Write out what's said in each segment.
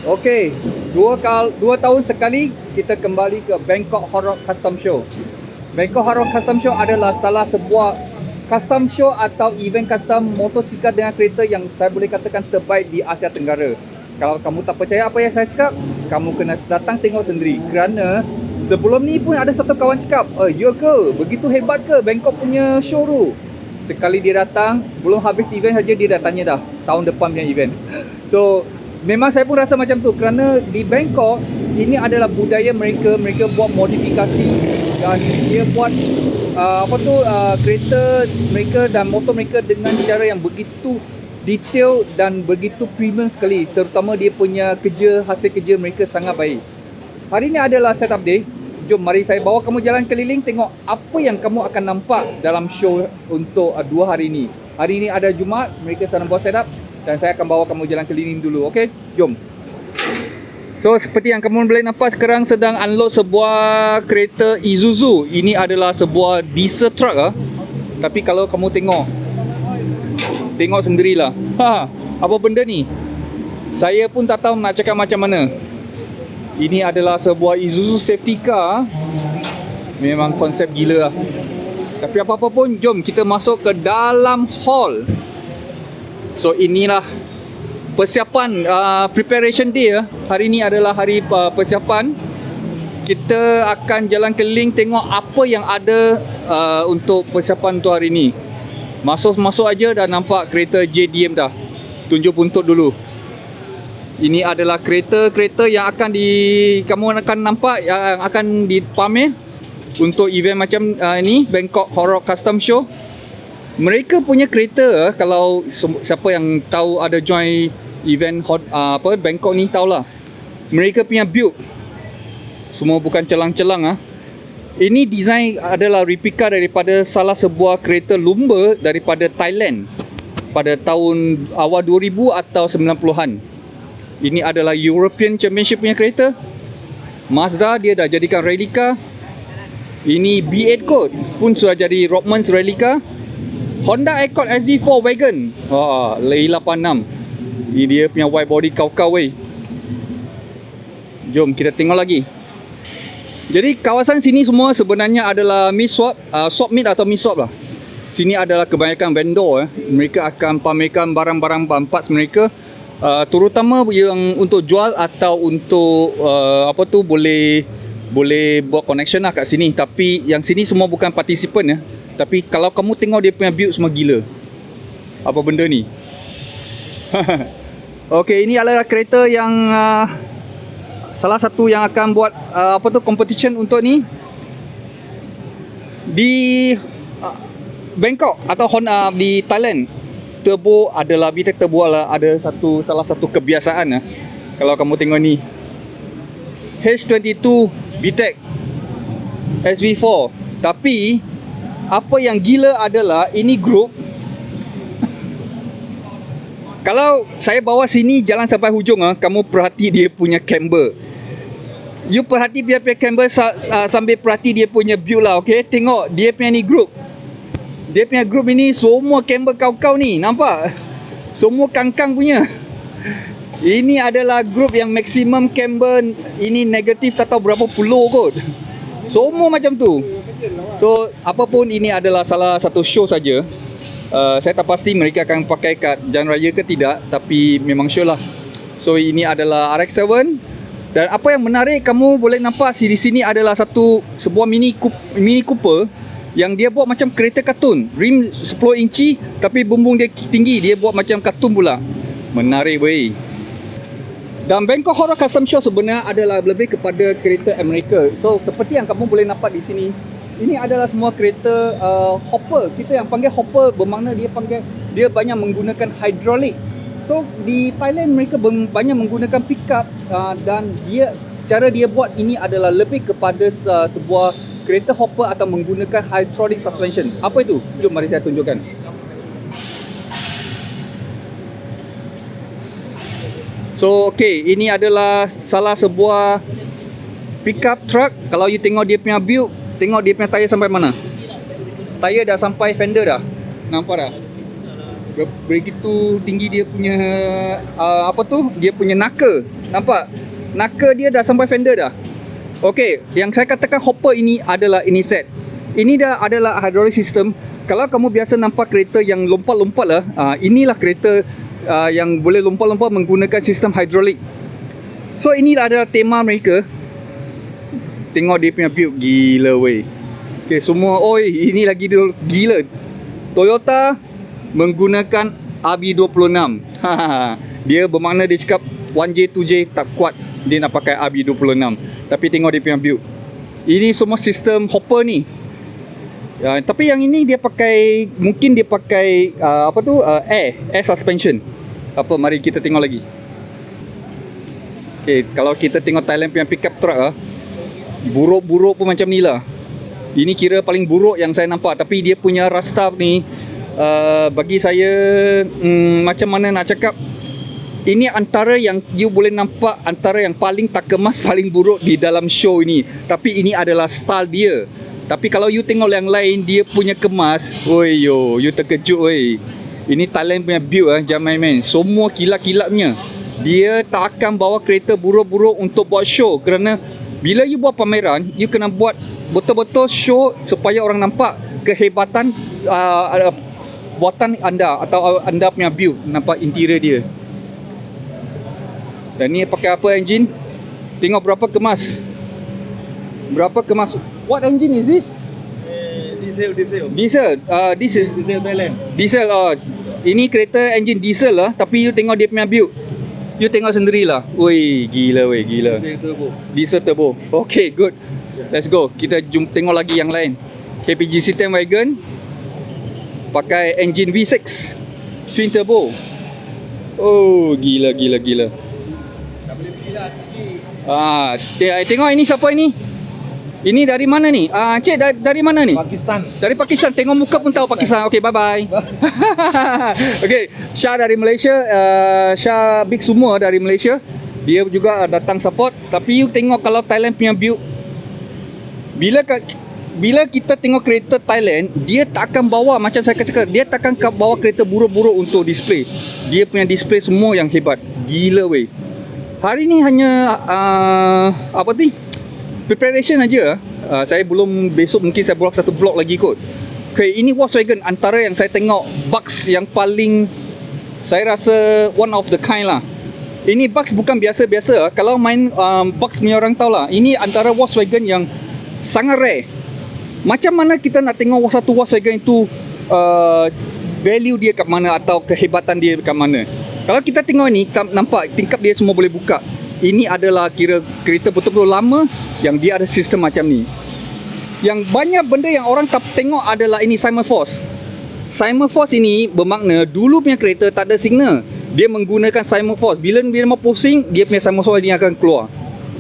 Okey, dua tahun sekali kita kembali ke Bangkok Horror Custom Show. Bangkok Horror Custom Show adalah salah sebuah custom show atau event custom motosikal dengan kereta yang saya boleh katakan terbaik di Asia Tenggara. Kalau kamu tak percaya apa yang saya cakap, kamu kena datang tengok sendiri. Kerana sebelum ni pun ada satu kawan cakap, ya ke? Begitu hebat ke Bangkok punya show tu? Sekali dia datang, belum habis event saja dia dah tanya dah tahun depan punya event. So memang saya pun rasa macam tu kerana di Bangkok ini adalah budaya mereka. Mereka buat modifikasi dan dia buat kereta mereka dan motor mereka dengan cara yang begitu detail dan begitu premium sekali. Terutama dia punya hasil kerja mereka sangat baik. Hari ini adalah setup day. Jom mari saya bawa kamu jalan keliling tengok apa yang kamu akan nampak dalam show untuk 2 hari ini. Hari ini ada Jumaat, mereka sedang buat setup dan saya akan bawa kamu jalan keliling dulu. Okey, jom. So seperti yang kamu boleh nampak sekarang sedang unload sebuah kereta Isuzu. Ini adalah sebuah diesel truck Tapi kalau kamu tengok sendirilah. Apa benda ni? Saya pun tak tahu nak cakap macam mana. Ini adalah sebuah Isuzu safety car. Memang konsep gila lah. Tapi apa-apa pun, jom kita masuk ke dalam hall. So inilah persiapan preparation day. Hari ini adalah hari persiapan. Kita akan jalan keliling tengok apa yang ada untuk persiapan untuk hari ini. Masuk aja dah nampak kereta JDM dah. Tunjuk buntut dulu. Ini adalah kereta-kereta yang kamu akan nampak yang akan dipamer untuk event macam ini, Bangkok Horror Custom Show. Mereka punya kereta, kalau siapa yang tahu ada join event Bangkok ni tahulah. Mereka punya build semua bukan celang-celang Ini design adalah replika daripada salah sebuah kereta lumba daripada Thailand pada tahun awal 2000 atau 90-an. Ini adalah European Championship punya kereta. Mazda dia dah jadikan replika. Ini B8 code pun sudah jadi Rockman's replika. Honda Accord SZ4 Wagon. L86. Ini dia punya wide body kau-kau weh. Jom kita tengok lagi. Jadi kawasan sini semua sebenarnya adalah meat swap, swap meat atau meat swap lah. Sini adalah kebanyakan vendor Mereka akan pamerkan barang-barang parts mereka, terutama yang untuk jual atau untuk boleh buat connection lah kat sini. Tapi yang sini semua bukan participant Tapi kalau kamu tengok dia punya build semua gila. Apa benda ni? Okey, ini adalah kereta yang salah satu yang akan buat competition untuk ni di Bangkok atau Honda di Thailand. Turbo adalah VTEC turbo lah, ada salah satu kebiasaan kalau kamu tengok ni H22 VTEC SV4. Tapi apa yang gila adalah ini group. Kalau saya bawa sini jalan sampai hujung kamu perhati dia punya camber. You perhati dia punya camber sambil perhati dia punya build lah, okey? Tengok dia punya ni group. Dia punya group ini semua camber kau-kau ni, nampak? Semua kangkang punya. Ini adalah group yang maksimum camber ini negatif tak tahu berapa puluh kot. Semua macam tu. So apapun ini adalah salah satu show saja. Saya tak pasti mereka akan pakai kat jalan raya ke tidak, tapi memang show lah. So ini adalah RX-7. Dan apa yang menarik kamu boleh nampak di sini adalah sebuah Mini Cooper yang dia buat macam kereta kartun. Rim 10 inci tapi bumbung dia tinggi, dia buat macam kartun pula. Menarik weh. Dan Bangkok Horror Custom Show sebenarnya adalah lebih kepada kereta Amerika. So seperti yang kamu boleh nampak di sini, ini adalah semua kereta hopper. Kita yang panggil hopper bermakna dia banyak menggunakan hidrolik. So di Thailand mereka banyak menggunakan pickup dan cara dia buat ini adalah lebih kepada sebuah kereta hopper atau menggunakan hydraulic suspension. Apa itu? Jom mari saya tunjukkan. So ini adalah salah sebuah pickup truck. Kalau you tengok dia punya build, tengok dia punya tayar sampai mana. Tayar dah sampai fender dah. Nampak dah? Begitu tinggi dia punya apa tu? Dia punya naka. Nampak? Naka dia dah sampai fender dah. Okey, yang saya katakan hopper ini adalah ini set. Ini dah adalah hydraulic system. Kalau kamu biasa nampak kereta yang lompat-lompat lah, inilah kereta yang boleh lompat-lompat menggunakan sistem hydraulic. So ini adalah tema mereka. Tengok dia punya build, gila weh. Okay, semua, oi, ini lagi gila. Toyota menggunakan RB26. Dia bermakna dia cakap 1J, 2J tak kuat, dia nak pakai RB26. Tapi tengok dia punya build. Ini semua sistem hopper ni. Tapi yang ini dia pakai, mungkin dia pakai air suspension. Mari kita tengok lagi. Okay, kalau kita tengok Thailand punya pickup truck buruk-buruk pun macam ni lah. Ini kira paling buruk yang saya nampak. Tapi dia punya rastaf ni bagi saya macam mana nak cakap, ini antara yang you boleh nampak antara yang paling tak kemas, paling buruk di dalam show ini. Tapi ini adalah style dia. Tapi kalau you tengok yang lain, dia punya kemas, oi yo, you terkejut oi. Ini Thailand punya build jangan main-main. Semua kilap-kilapnya. Dia tak akan bawa kereta buruk-buruk untuk buat show. Kerana bila you buat pameran, you kena buat betul-betul show supaya orang nampak kehebatan buatan anda atau anda punya build, nampak interior dia. Dan ni pakai apa engine? Tengok berapa kemas. Berapa kemas. What engine is this? Diesel. Diesel. This is Diesel Thailand. diesel. Ini kereta engine diesel lah. Tapi you tengok dia punya build. You tengok sendirilah. Woi, gila weh, gila. Diesel turbo. Diesel turbo. Okay, good. Let's go. Kita tengok lagi yang lain. KPG System Wagon pakai engine V6 twin turbo. Oh, gila. Tengok ini siapa ini? Ini dari mana ni? Cik dari mana ni? Pakistan. Dari Pakistan. Tengok muka pun tahu Pakistan. Okay, bye-bye. Okay, Syah dari Malaysia. Syah Big semua dari Malaysia. Dia juga datang support. Tapi you tengok kalau Thailand punya build, bila kita tengok kereta Thailand, dia tak akan bawa, macam saya cakap, dia tak akan bawa kereta buruk-buruk untuk display. Dia punya display semua yang hebat. Gila weh. Hari ni hanya preparation aja. Saya belum, besok mungkin saya buat satu vlog lagi kot. Okay, ini Volkswagen antara yang saya tengok box yang paling, saya rasa one of the kind lah. Ini box bukan biasa-biasa. Kalau main box punya orang tahu lah. Ini antara Volkswagen yang sangat rare. Macam mana kita nak tengok satu Volkswagen itu value dia kat mana atau kehebatan dia kat mana. Kalau kita tengok ni, nampak tingkap dia semua boleh buka. Ini adalah kira kereta betul-betul lama yang dia ada sistem macam ni. Yang banyak benda yang orang tak tengok adalah ini Simon Force. Simon Force ini bermakna dulu punya kereta tak ada signal. Dia menggunakan Simon Force. Bila mau pusing, dia punya Simon Force ini akan keluar.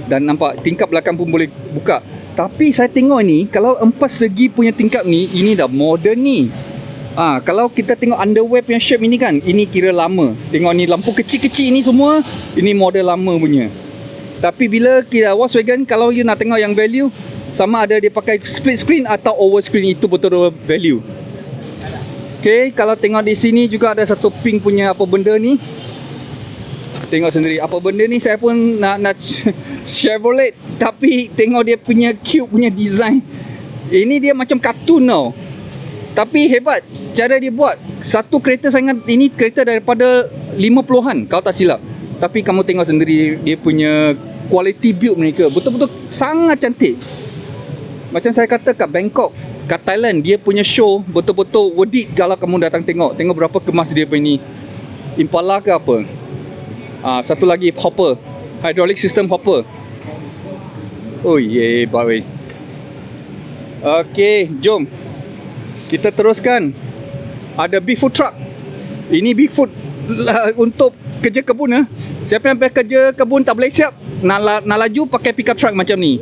Dan nampak tingkap belakang pun boleh buka. Tapi saya tengok ni, kalau 4 segi punya tingkap ni, ini dah modern ni. Kalau kita tengok underwear punya shape ini kan, ini kira lama. Tengok ni lampu kecil-kecil ni semua, ini model lama punya. Tapi bila kita Volkswagen, kalau you nak tengok yang value, sama ada dia pakai split screen atau over screen, itu betul-betul value. Okay, kalau tengok di sini juga ada satu pink punya apa benda ni. Tengok sendiri apa benda ni, saya pun nak Chevrolet, tapi tengok dia punya cube punya design. Ini dia macam kartun tau. Tapi hebat cara dia buat. Satu kereta sangat, ini kereta daripada 50-an kalau tak silap. Tapi kamu tengok sendiri dia punya quality build mereka, betul-betul sangat cantik. Macam saya kata kat Bangkok, kat Thailand, dia punya show betul-betul worth it kalau kamu datang tengok. Tengok berapa kemas dia punya ni. Impala ke apa. Satu lagi hopper, hydraulic system hopper. Oh yeah, baik. Okay, jom kita teruskan. Ada Bigfoot truck. Ini Bigfoot untuk kerja kebun. Siapa yang kerja kebun tak boleh siap, nak laju pakai pickup truck macam ni.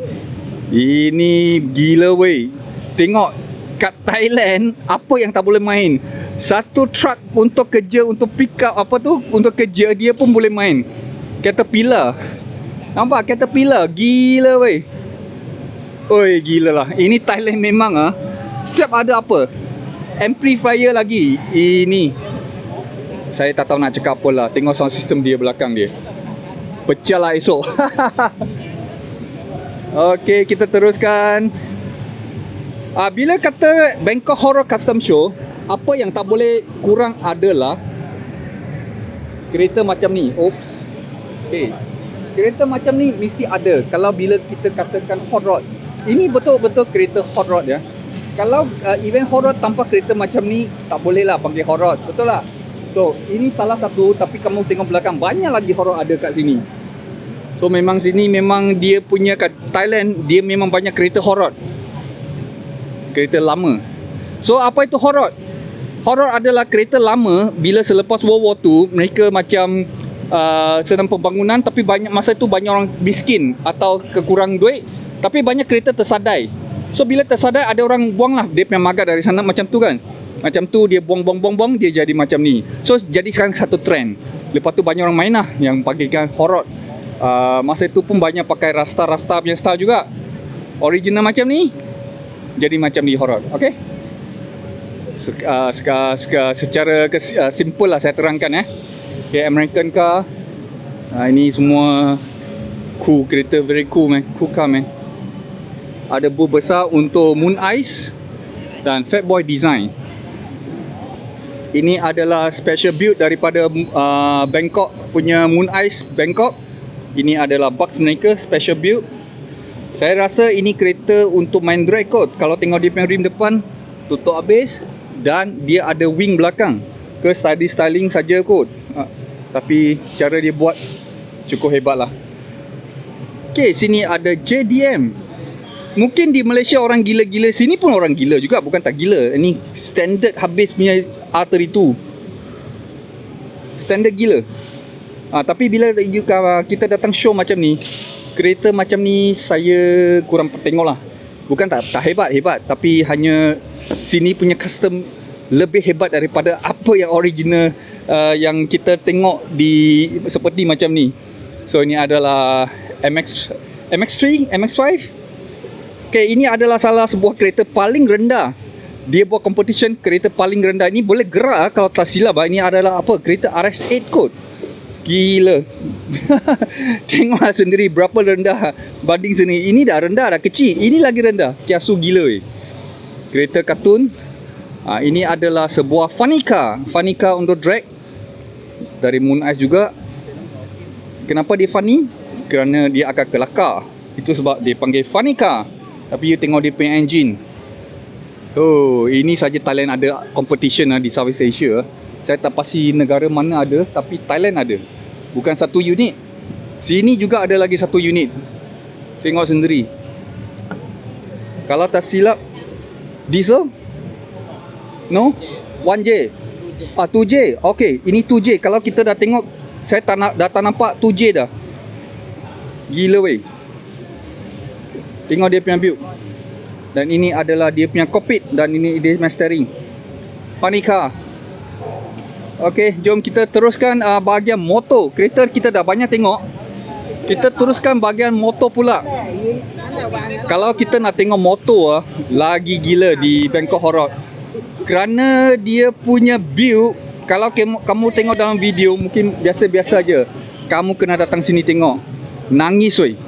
Ini gila weh. Tengok kat Thailand, apa yang tak boleh main. Satu truck untuk kerja, untuk pick up untuk kerja, dia pun boleh main. Caterpillar. Nampak Caterpillar, gila weh. Oi, gila lah. Ini Thailand memang siap ada apa? Amplifier lagi. Ini Saya tak tahu nak cakap apa lah. Tengok sound system dia belakang dia. Pecah lah esok. Okey, kita teruskan. Bila kata Bangkok Horror Custom Show, apa yang tak boleh kurang adalah kereta macam ni. Oops. Okey. Kereta macam ni mesti ada. Kalau bila kita katakan hot rod, ini betul-betul kereta hot rod ya. Kalau event hot rod tanpa kereta macam ni, tak boleh lah panggil hot rod. Betul tak? So, ini salah satu. Tapi kamu tengok belakang, banyak lagi hot rod ada kat sini. So, memang sini memang dia punya kat Thailand, dia memang banyak kereta hot rod. Kereta lama. So, apa itu hot rod? Hot rod adalah kereta lama. Bila selepas World War II, mereka macam sedang pembangunan, tapi banyak masa itu banyak orang miskin atau kekurang duit, tapi banyak kereta tersadai. So bila tersadai, ada orang buang lah dia punya magat dari sana macam tu kan. Macam tu dia buang, dia jadi macam ni. So jadi sekarang satu trend. Lepas tu banyak orang main lah yang pakaikan hot rod. Masa itu pun banyak pakai rasta punya style juga. Original macam ni, jadi macam ni hot rod. Okay, secara simple lah saya terangkan Okay, American car. Ini semua cool, kereta very cool man. Cool car man. Ada booth besar untuk Moon Ice dan Fatboy Design. Ini adalah special build daripada Bangkok punya Moon Ice Bangkok. Ini adalah box mereka special build. Saya rasa ini kereta untuk main drag kot. Kalau tengok dia punya rim depan tutup habis dan dia ada wing belakang. Ke styling saja kot. Tapi cara dia buat cukup hebat lah. Okay, sini ada JDM. Mungkin di Malaysia orang gila-gila, sini pun orang gila juga, bukan tak gila. Ini standard habis punya R32. Standard gila. Tapi bila kita datang show macam ni, kereta macam ni saya kurang tengok lah. Bukan tak hebat, tapi hanya sini punya custom lebih hebat daripada apa yang original yang kita tengok di seperti macam ni. So ini adalah MX3, MX5. Okay, ini adalah salah sebuah kereta paling rendah. Dia buat competition kereta paling rendah. Ini boleh gerak kalau tak silap. Ini adalah apa? Kereta RS8 kot. Gila. Tengoklah sendiri berapa rendah banding sini. Ini dah rendah, dah kecil. Ini lagi rendah. Kiasu gila kereta kartun. Ini adalah sebuah funny car untuk drag dari Moon Ice juga. Kenapa dia funny? Kerana dia akan kelakar. Itu sebab dia panggil funny car. Tapi you tengok dia punya engine. Oh, ini saja Thailand ada competition di Southeast Asia. Saya tak pasti negara mana ada, tapi Thailand ada. Bukan satu unit. Sini juga ada lagi satu unit. Tengok sendiri. Kalau tak silap, diesel? No? 1J. 2J. Okay, ini 2J. Kalau kita dah tengok, saya dah tak nampak 2J dah. Gila weh. Tengok dia punya build. Dan ini adalah dia punya cockpit. Dan ini dia punya steering. Funny car. Okay, jom kita teruskan bahagian motor. Kereta kita dah banyak tengok. Kita teruskan bahagian motor pula. Kalau kita nak tengok motor lagi gila di Bangkok Hot Rod. Kerana dia punya build, kalau kamu tengok dalam video mungkin biasa-biasa aja. Kamu kena datang sini tengok. Nangis weh.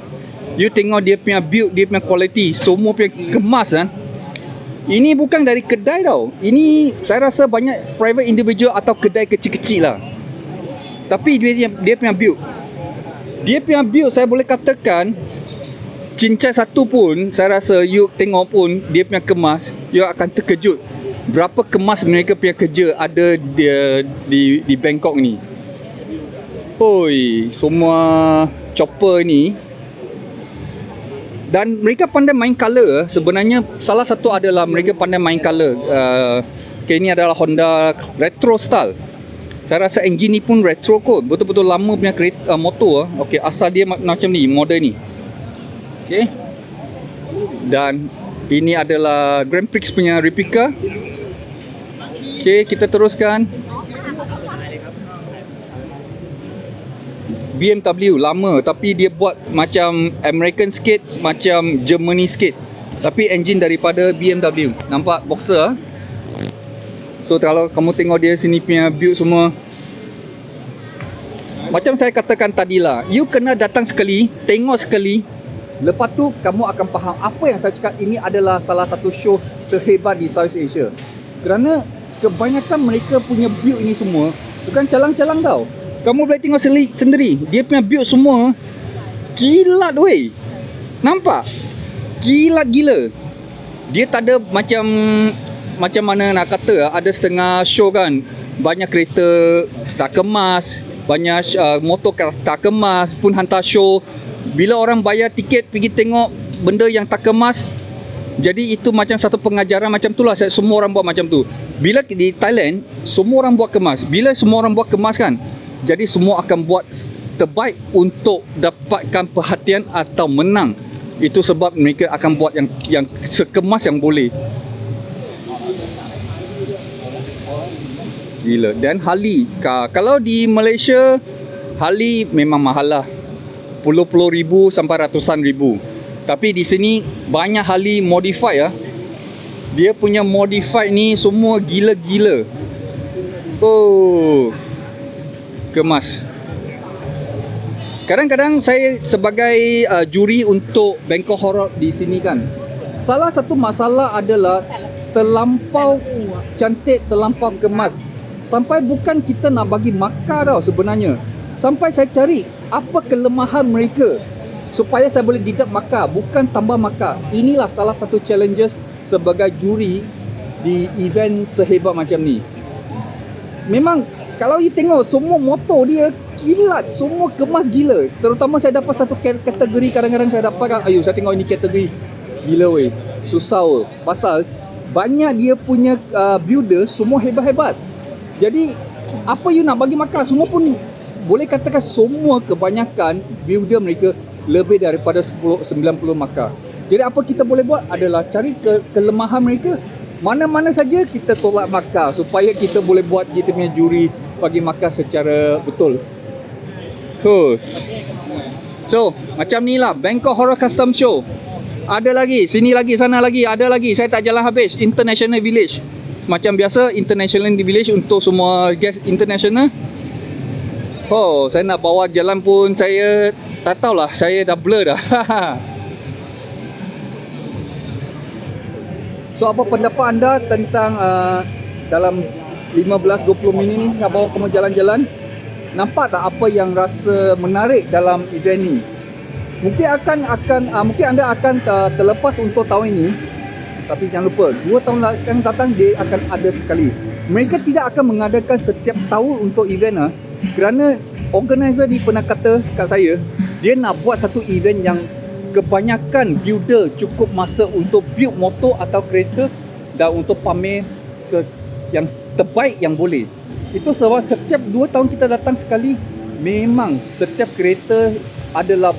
You tengok dia punya build, dia punya quality, semua punya kemas kan. Ini bukan dari kedai tau. Ini saya rasa banyak private individual atau kedai kecil-kecil lah. Tapi dia punya build. Dia punya build saya boleh katakan cincai satu pun saya rasa you tengok pun dia punya kemas, you akan terkejut. Berapa kemas mereka punya kerja ada di Bangkok ni. Oi, semua chopper ni. Dan mereka pandai main color. Sebenarnya salah satu adalah mereka pandai main color. Okay, ini adalah Honda retro style. Saya rasa engine ni pun retro kot. Betul-betul lama punya kereta, motor. Okay, asal dia macam ni, model ni. Okay. Dan ini adalah Grand Prix punya replika. Okay, kita teruskan. BMW lama tapi dia buat macam American sikit, macam Germany sikit. Tapi engine daripada BMW. Nampak boxer. So kalau kamu tengok dia sini punya build semua, macam saya katakan tadilah, you kena datang sekali, tengok sekali, lepas tu kamu akan faham apa yang saya cakap. Ini adalah salah satu show terhebat di Southeast Asia. Kerana kebanyakan mereka punya build ini semua bukan calang-calang tau. Kamu boleh tengok sendiri, dia punya build semua kilat weh. Nampak? Kilat gila. Dia tak ada macam mana nak kata, ada setengah show kan, banyak kereta tak kemas, banyak motor tak kemas pun hantar show. Bila orang bayar tiket pergi tengok benda yang tak kemas, jadi itu macam satu pengajaran. Macam itulah semua orang buat macam tu. Bila di Thailand, semua orang buat kemas. Bila semua orang buat kemas kan, jadi semua akan buat terbaik untuk dapatkan perhatian atau menang. Itu sebab mereka akan buat yang sekemas yang boleh. Gila. Dan Harley, kalau di Malaysia, Harley memang mahal lah, puluh ribu sampai ratusan ribu. Tapi di sini banyak Harley modify ya. Dia punya modify ni semua gila-gila. Oh, kemas. Kadang-kadang saya sebagai juri untuk Bangkok Horror di sini kan, salah satu masalah adalah terlampau cantik, terlampau kemas. Sampai bukan kita nak bagi markah tau sebenarnya. Sampai saya cari apa kelemahan mereka supaya saya boleh deduct markah, bukan tambah markah. Inilah salah satu challenges sebagai juri di event sehebat macam ni. Memang kalau you tengok semua motor dia kilat, semua kemas gila. Terutama saya dapat satu kategori, kadang-kadang saya dapat, ayo saya tengok ini kategori. Gila weh, susah weh. Pasal banyak dia punya builder semua hebat-hebat. Jadi apa you nak bagi makan, semua pun boleh katakan semua kebanyakan builder mereka lebih daripada 90 markah. Jadi apa kita boleh buat adalah cari kelemahan mereka. Mana-mana saja kita tolak markah supaya kita boleh buat kita punya juri bagi markah secara betul. So, macam ni lah Bangkok Horror Custom Show. Ada lagi, sini lagi, sana lagi, ada lagi. Saya tak jalan habis. International Village. Macam biasa, International Village untuk semua guest international. Oh, saya nak bawa jalan pun saya tak tahulah, saya dah blur dah. So, apa pendapat anda tentang dalam 15-20 minit ni saya bawa kamu jalan-jalan? Nampak tak apa yang rasa menarik dalam event ni? Mungkin mungkin anda akan terlepas untuk tahun ini, tapi jangan lupa 2 tahun akan datang dia akan ada sekali. Mereka tidak akan mengadakan setiap tahun untuk event kerana organizer ni pernah kata kat saya, dia nak buat satu event yang kebanyakan builder cukup masa untuk build motor atau kereta dan untuk pamer yang terbaik yang boleh. Itu sebab setiap 2 tahun kita datang sekali, memang setiap kereta adalah